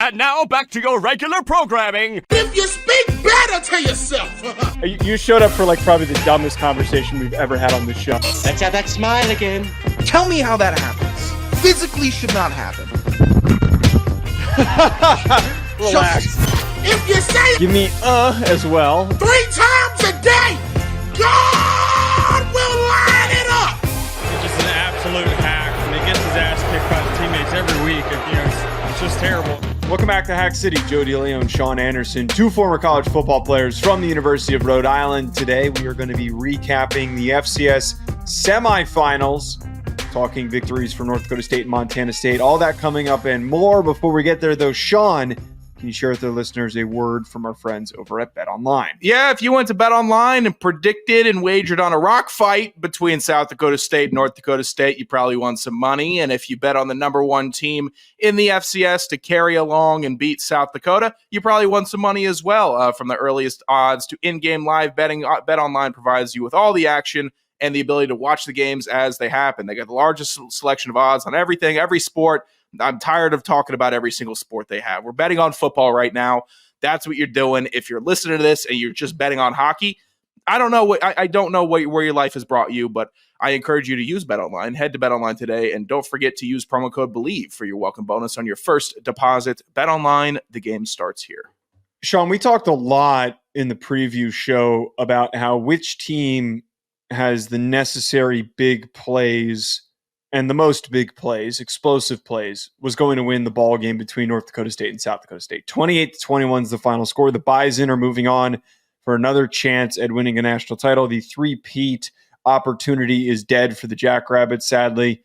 And now back to your regular programming. If you speak better to yourself. You showed up for probably the dumbest conversation we've ever had on this show. Let's have that smile again. Tell me how that happens. Physically should not happen. Relax. If you say Give me as well. 3 times a day, God will line it up. He's just an absolute hack, and he gets his ass kicked by the teammates every week. It's just terrible. Welcome back to Hack City. DeLeone and Sean Anderson, 2 former college football players from the University of Rhode Island. Today, we are going to be recapping the FCS semifinals, talking victories for North Dakota State and Montana State. All that coming up and more. Before we get there, though, Sean, can you share with our listeners a word from our friends over at BetOnline? Yeah, if you went to BetOnline and predicted and wagered on a rock fight between South Dakota State and North Dakota State, you probably won some money. And if you bet on the number 1 team in the FCS to carry along and beat South Dakota, you probably won some money as well. From the earliest odds to in-game live betting, BetOnline provides you with all the action and the ability to watch the games as they happen. They got the largest selection of odds on everything, every sport. I'm tired of talking about every single sport they have. We're betting on football right now. That's what you're doing. If you're listening to this and you're just betting on hockey, I don't know where your life has brought you, but I encourage you to use BetOnline. Head to BetOnline today, and don't forget to use promo code BELIEVE for your welcome bonus on your first deposit. BetOnline, the game starts here. Sean, we talked a lot in the preview show about how which team has the necessary big plays and the most big plays, explosive plays, was going to win the ball game between North Dakota State and South Dakota State. 28-21 is the final score. The Bison are moving on for another chance at winning a national title. The three-peat opportunity is dead for the Jackrabbits, sadly.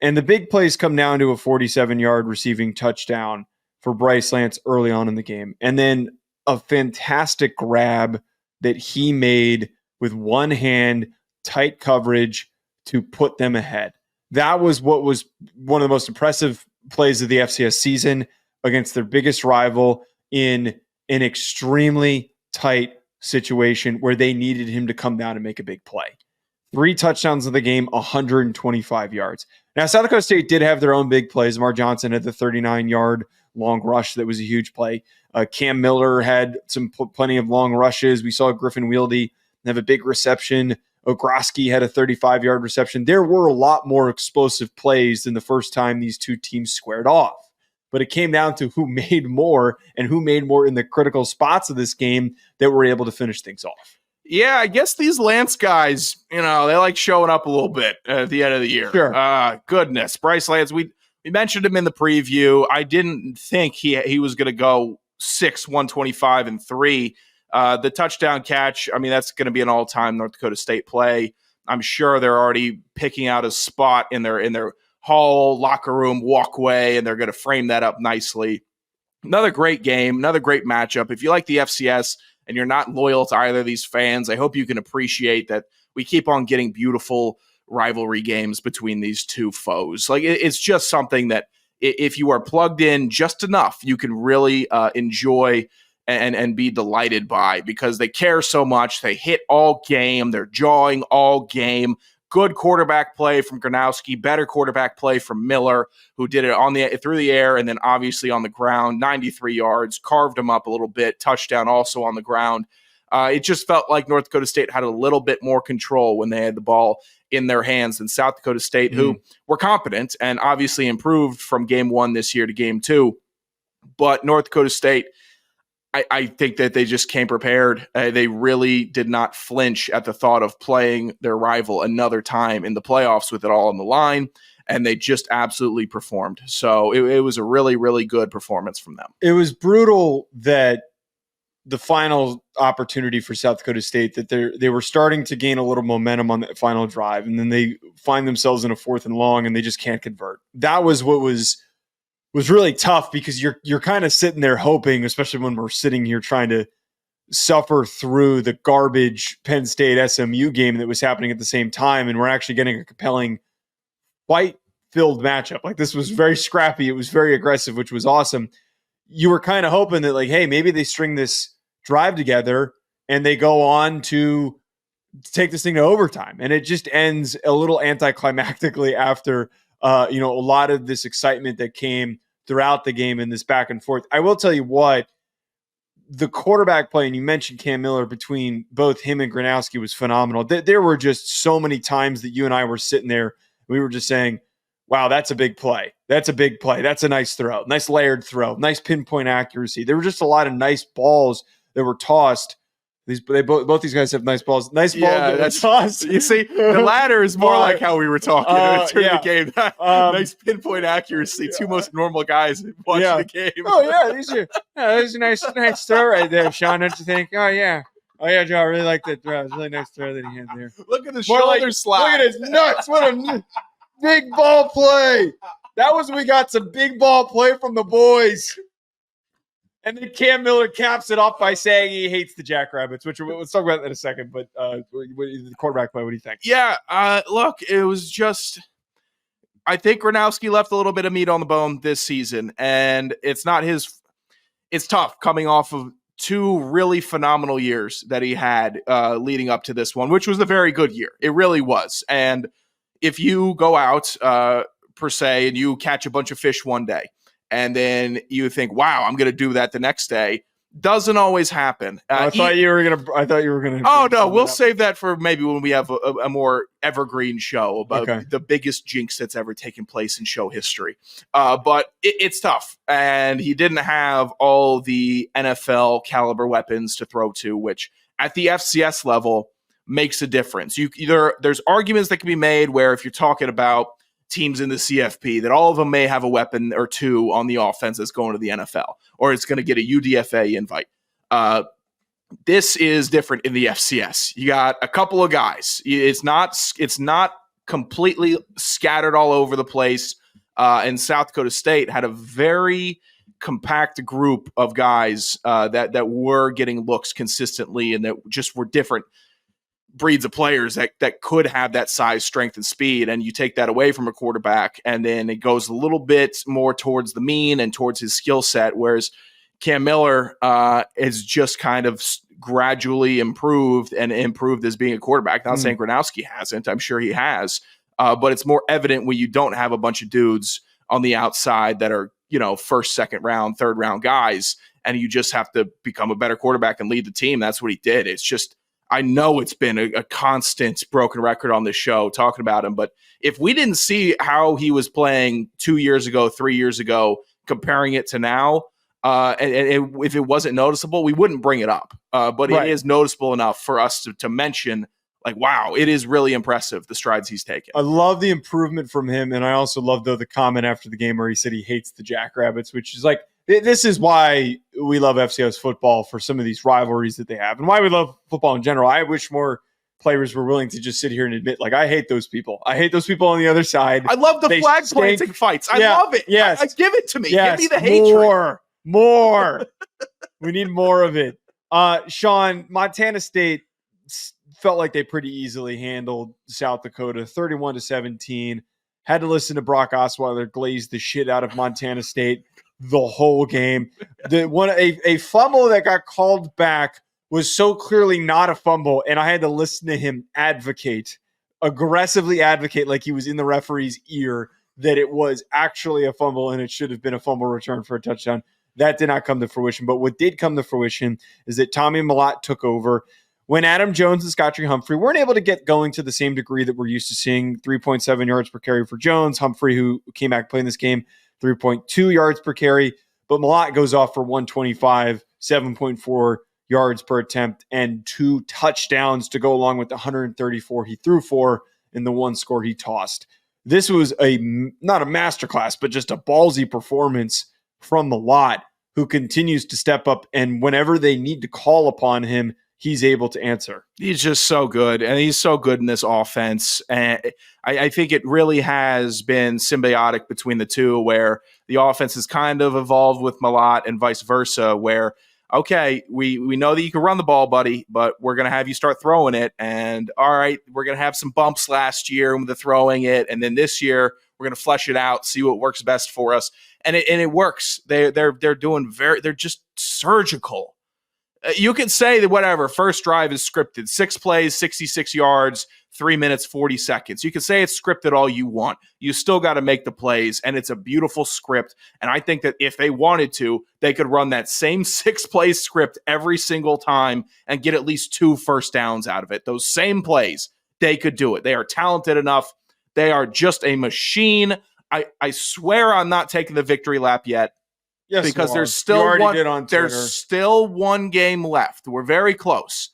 And the big plays come down to a 47-yard receiving touchdown for Bryce Lance early on in the game. And then a fantastic grab that he made with one hand, tight coverage to put them ahead. That was what was one of the most impressive plays of the FCS season against their biggest rival in an extremely tight situation where they needed him to come down and make a big play. 3 touchdowns in the game, 125 yards. Now, South Dakota State did have their own big plays. Lamar Johnson had the 39-yard long rush. That was a huge play. Cam Miller had plenty of long rushes. We saw Griffin Wieldy have a big reception. Ogroski had a 35-yard reception. There were a lot more explosive plays than the first time these two teams squared off. But it came down to who made more and who made more in the critical spots of this game that were able to finish things off. Yeah, I guess these Lance guys, they like showing up a little bit at the end of the year. Sure. Goodness. Bryce Lance, we mentioned him in the preview. I didn't think he was going to go 6, 125, and 3. The touchdown catch, that's going to be an all-time North Dakota State play. I'm sure they're already picking out a spot in their hall, locker room, walkway, and they're going to frame that up nicely. Another great game, another great matchup. If you like the FCS and you're not loyal to either of these fans, I hope you can appreciate that we keep on getting beautiful rivalry games between these two foes. It's just something that if you are plugged in just enough, you can really enjoy and be delighted by, because they care so much. They hit all game. They're jawing all game. Good quarterback play from Gronowski, better quarterback play from Miller, who did it through the air and then obviously on the ground, 93 yards, carved him up a little bit, touchdown also on the ground. It just felt like North Dakota State had a little bit more control when they had the ball in their hands than South Dakota State, who were competent and obviously improved from game 1 this year to game 2. But North Dakota State, I think that they just came prepared. They really did not flinch at the thought of playing their rival another time in the playoffs with it all on the line, and they just absolutely performed. So it was a really, really good performance from them. It was brutal that the final opportunity for South Dakota State, that they were starting to gain a little momentum on that final drive, and then they find themselves in a 4th and long, and they just can't convert. That was what was really tough, because you're kind of sitting there hoping, especially when we're sitting here trying to suffer through the garbage Penn State SMU game that was happening at the same time, and we're actually getting a compelling fight-filled matchup. This was very scrappy. It was very aggressive, which was awesome. You were kind of hoping that, hey, maybe they string this drive together and they go on to take this thing to overtime. And it just ends a little anticlimactically after a lot of this excitement that came throughout the game in this back and forth. I will tell you what, the quarterback play, and you mentioned Cam Miller, between both him and Gronowski was phenomenal. There were just so many times that you and I were sitting there, we were just saying, wow, that's a big play. That's a big play. That's a nice throw. Nice layered throw. Nice pinpoint accuracy. There were just a lot of nice balls that were tossed. Both these guys have nice balls. Nice balls that were tossed. You see, the latter is more like how we were talking during the game. Nice pinpoint accuracy. Two most normal guys watching the game. Oh, yeah. These are nice throw right there, Sean. Don't you think? Oh, yeah. Oh, yeah, Joe. I really like that throw. It was a really nice throw that he had there. Look at the shoulder slide. Look at his nuts. What a big ball play. That was when we got some big ball play from the boys. And then Cam Miller caps it off by saying he hates the Jackrabbits, which let's talk about that in a second. But the quarterback play, what do you think? Yeah, look, it was just – I think Gronowski left a little bit of meat on the bone this season, and it's not his – it's tough coming off of two really phenomenal years that he had leading up to this one, which was a very good year. It really was. And if you go out, per se, and you catch a bunch of fish one day, and then you think, wow, I'm going to do that the next day. Doesn't always happen. I thought you were gonna. Oh no, we'll save that for maybe when we have a more evergreen show about the biggest jinx that's ever taken place in show history. But it's tough, and he didn't have all the NFL caliber weapons to throw to, which at the FCS level makes a difference. There's arguments that can be made where if you're talking about teams in the CFP, that all of them may have a weapon or two on the offense that's going to the NFL, or it's going to get a UDFA invite. This is different in the FCS. You got a couple of guys. It's not completely scattered all over the place. And South Dakota State had a very compact group of guys that were getting looks consistently, and that just were different breeds of players that could have that size, strength, and speed. And you take that away from a quarterback, and then it goes a little bit more towards the mean and towards his skill set. Whereas Cam Miller is just kind of gradually improved as being a quarterback. Not saying Gronowski hasn't. I'm sure he has. But it's more evident when you don't have a bunch of dudes on the outside that are, first, second round, third round guys, and you just have to become a better quarterback and lead the team. That's what he did. It's just, I know it's been a constant broken record on this show talking about him, but if we didn't see how he was playing 2 years ago, 3 years ago, comparing it to now, and if it wasn't noticeable, we wouldn't bring it up. But It is noticeable enough for us to mention, like, wow, it is really impressive, the strides he's taken. I love the improvement from him, and I also love, the comment after the game where he said he hates the Jackrabbits, which is like, this is why we love FCS football, for some of these rivalries that they have, and why we love football in general. I wish more players were willing to just sit here and admit, like, I hate those people. I hate those people on the other side. I love the flag planting fights. I love it. Yes. I give it to me. Yes. Give me the hatred. More. We need more of it. Sean, Montana State felt like they pretty easily handled South Dakota, 31-17. Had to listen to Brock Osweiler glaze the shit out of Montana State the whole game. A fumble that got called back was so clearly not a fumble, and I had to listen to him aggressively advocate like he was in the referee's ear that it was actually a fumble and it should have been a fumble return for a touchdown. That did not come to fruition. But what did come to fruition is that Tommy Mellott took over. When Adam Jones and Scottree Humphrey weren't able to get going to the same degree that we're used to seeing, 3.7 yards per carry for Jones. Humphrey, who came back playing this game, 3.2 yards per carry. But Mellott goes off for 125, 7.4 yards per attempt, and 2 touchdowns to go along with the 134 he threw for and the 1 score he tossed. This was not a masterclass, but just a ballsy performance from Mellott, who continues to step up, and whenever they need to call upon him, he's able to answer. He's just so good, and he's so good in this offense. And I think it really has been symbiotic between the two, where the offense has kind of evolved with Mellott and vice versa, where, okay, we know that you can run the ball, buddy, but we're going to have you start throwing it. And all right, we're going to have some bumps last year with the throwing it, and then this year we're going to flesh it out, see what works best for us. And it works. They're just surgical You could say that whatever, first drive is scripted. 6 plays, 66 yards, 3 minutes, 40 seconds. You can say it's scripted all you want. You still got to make the plays, and it's a beautiful script. And I think that if they wanted to, they could run that same 6-play script every single time and get at least 2 first downs out of it. Those same plays, they could do it. They are talented enough. They are just a machine. I swear I'm not taking the victory lap yet. Yes, because there's still one game left. We're very close.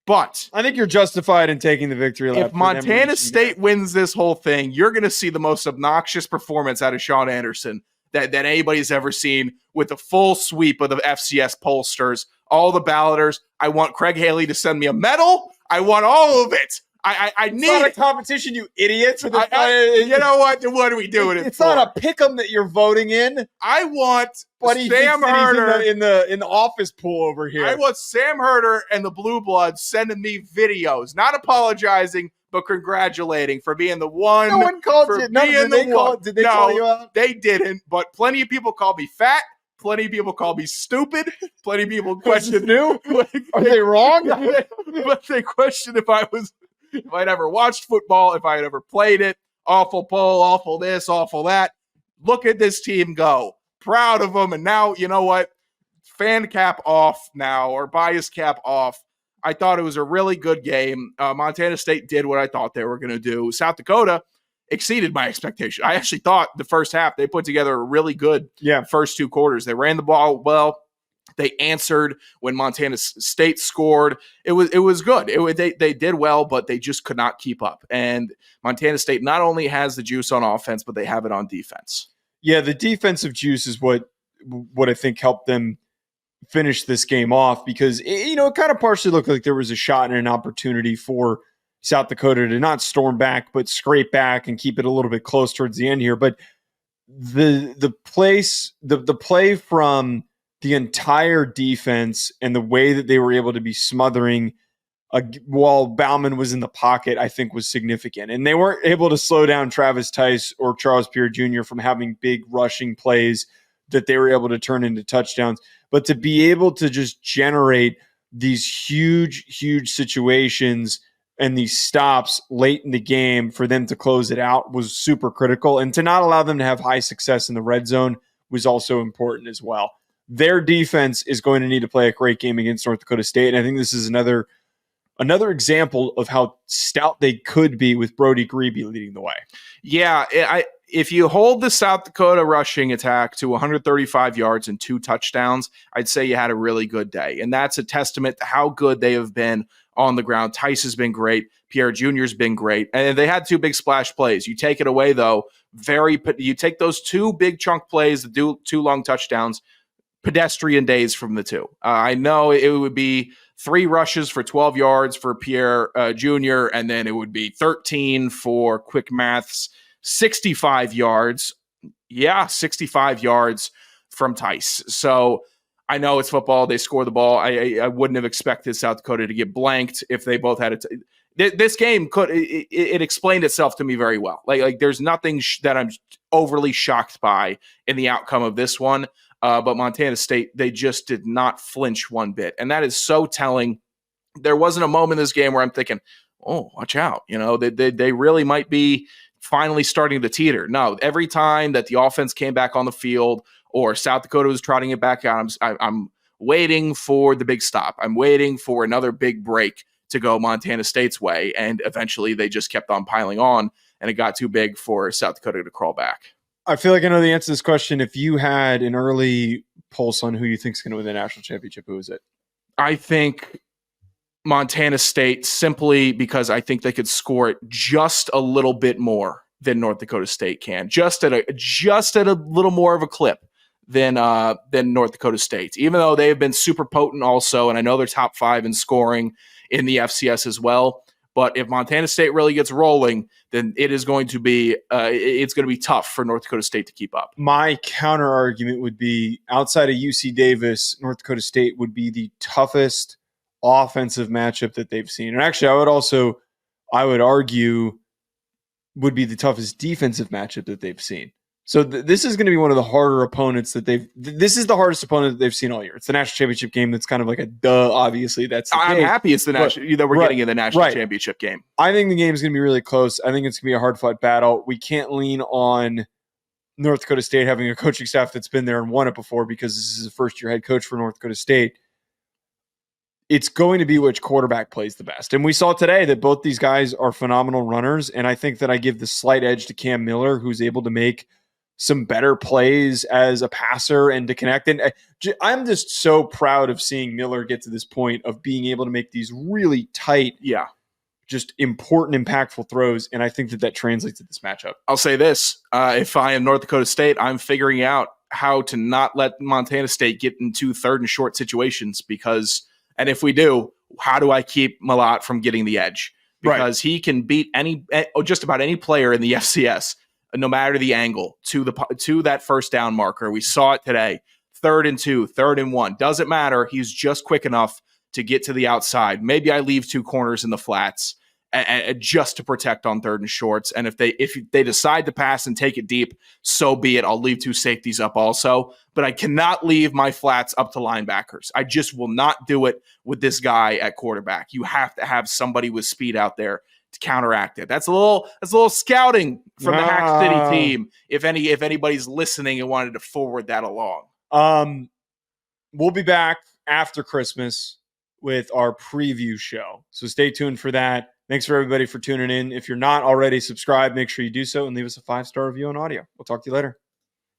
But I think you're justified in taking the victory lap. If Montana State wins this whole thing, you're going to see the most obnoxious performance out of Sean Anderson that anybody's ever seen, with the full sweep of the FCS pollsters, all the balloters. I want Craig Haley to send me a medal. I want all of it. I need it's not a competition, you idiots. you know what? What are we doing? It's not a pick'em that you're voting in. I want Buddy Sam Herder in the office pool over here. I want Sam Herder and the Blue Bloods sending me videos, not apologizing, but congratulating for being the one. No one called you. Did they call you out? They didn't. But plenty of people called me fat. Plenty of people call me stupid. Plenty of people question new. Are they wrong? But they question if I'd ever watched football, if I had ever played it. Awful poll, awful this, awful that. Look at this team go. Proud of them. And now, you know what? Fan cap off now, or bias cap off. I thought it was a really good game. Montana State did what I thought they were going to do. South Dakota exceeded my expectation. I actually thought the first half they put together a really good first 2 quarters. They ran the ball well. They answered when Montana State scored. It was good. They did well, but they just could not keep up. And Montana State not only has the juice on offense, but they have it on defense. Yeah, the defensive juice is what I think helped them finish this game off, because it kind of partially looked like there was a shot and an opportunity for South Dakota to not storm back, but scrape back and keep it a little bit close towards the end here. But the play from the entire defense and the way that they were able to be smothering while Bauman was in the pocket, I think was significant. And they weren't able to slow down Travis Tice or Charles Pierre Jr. from having big rushing plays that they were able to turn into touchdowns. But to be able to just generate these huge situations and these stops late in the game for them to close it out was super critical. And to not allow them to have high success in the red zone was also important as well. Their defense is going to need to play a great game against North Dakota State. And I think this is another example of how stout they could be with Brody Grebe leading the way. Yeah, if you hold the South Dakota rushing attack to 135 yards and 2 touchdowns, I'd say you had a really good day. And that's a testament to how good they have been on the ground. Tice has been great. Pierre Jr. has been great. And they had 2 big splash plays. You take it away, though, you take those 2 big chunk plays, the 2 long touchdowns, pedestrian days from the 2. I know it would be 3 rushes for 12 yards for Pierre Jr., and then it would be 13 for quick maths, 65 yards. Yeah, 65 yards from Tice. So I know it's football. They score the ball. I wouldn't have expected South Dakota to get blanked if they both had it. This game it explained itself to me very well. Like there's nothing that I'm overly shocked by in the outcome of this one. But Montana State, they just did not flinch one bit. And that is so telling. There wasn't a moment in this game where I'm thinking, oh, watch out. They really might be finally starting to teeter. No, every time that the offense came back on the field or South Dakota was trotting it back out, I'm waiting for the big stop. I'm waiting for another big break to go Montana State's way. And eventually they just kept on piling on, and it got too big for South Dakota to crawl back. I feel like I know the answer to this question. If you had an early pulse on who you think is going to win the national championship, who is it? I think Montana State, simply because I think they could score it just a little bit more than North Dakota State can, just at a little more of a clip than North Dakota State, even though they have been super potent also, and I know they're top 5 in scoring in the FCS as well. But if Montana State really gets rolling, then it is going to be tough for North Dakota State to keep up. My counter argument would be, outside of UC Davis, North Dakota State would be the toughest offensive matchup that they've seen. And actually, I would argue would be the toughest defensive matchup that they've seen. So this is going to be one of the harder opponents that this is the hardest opponent that they've seen all year. It's the national championship game. That's kind of like a duh. Obviously, that's the I'm case. happy it's the national that we're getting in the national championship game. I think the game is going to be really close. I think it's going to be a hard fought battle. We can't lean on North Dakota State having a coaching staff that's been there and won it before, because this is a first year head coach for North Dakota State. It's going to be which quarterback plays the best. And we saw today that both these guys are phenomenal runners. And I think that I give the slight edge to Cam Miller, who's able to make some better plays as a passer and to connect. And I'm just so proud of seeing Miller get to this point of being able to make these really tight, just important, impactful throws. And I think that translates to this matchup. I'll say this. If I am North Dakota State, I'm figuring out how to not let Montana State get into third and short situations, and if we do, how do I keep Malott from getting the edge? Because he can beat just about any player in the FCS, no matter the angle, to that first down marker. We saw it today. 3rd and 2, 3rd and 1. Doesn't matter. He's just quick enough to get to the outside. Maybe I leave 2 corners in the flats just to protect on 3rd and shorts. And if they decide to pass and take it deep, so be it. I'll leave 2 safeties up also. But I cannot leave my flats up to linebackers. I just will not do it with this guy at quarterback. You have to have somebody with speed out there to counteract it. That's a little scouting from the Hack City team. If anybody's listening and wanted to forward that along. We'll be back after Christmas with our preview show. So stay tuned for that. Thanks for everybody for tuning in. If you're not already subscribed, make sure you do so and leave us a 5-star review on audio. We'll talk to you later.